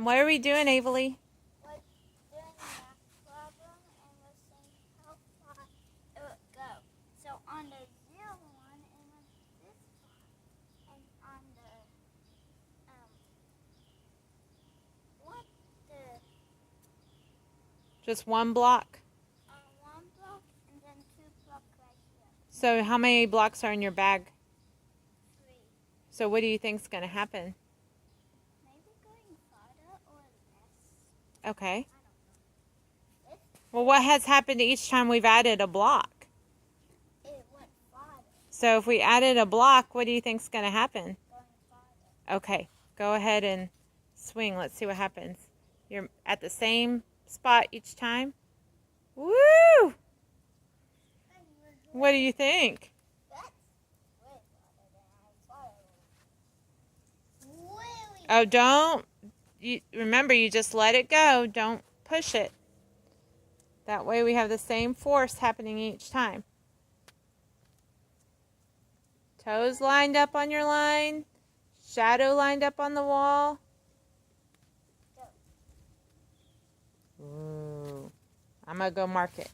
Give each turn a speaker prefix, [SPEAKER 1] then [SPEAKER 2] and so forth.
[SPEAKER 1] What are we doing, Avery?
[SPEAKER 2] We're doing a math problem and we're seeing how far it would go. So on the 0 one, it went this far. And on the, what the,
[SPEAKER 1] Just one block?
[SPEAKER 2] one block and then 2 blocks right here.
[SPEAKER 1] So how many blocks are in your bag?
[SPEAKER 2] 3.
[SPEAKER 1] So what do you think's going to happen?
[SPEAKER 2] Maybe going farther or less.
[SPEAKER 1] Okay.
[SPEAKER 2] I don't know.
[SPEAKER 1] Well, what has happened each time we've added a block?
[SPEAKER 2] It went farther.
[SPEAKER 1] So if we added a block, what do you think's going to happen?
[SPEAKER 2] Going farther.
[SPEAKER 1] Okay. Go ahead and swing. Let's see what happens. You're at the same spot each time? Woo! What do you think?
[SPEAKER 2] That's way farther than I thought it was. Really?
[SPEAKER 1] Oh, don't. Remember, you just let it go. Don't push it. That way we have the same force happening each time. Toes lined up on your line. Shadow lined up on the wall. Ooh. I'm going to go mark it.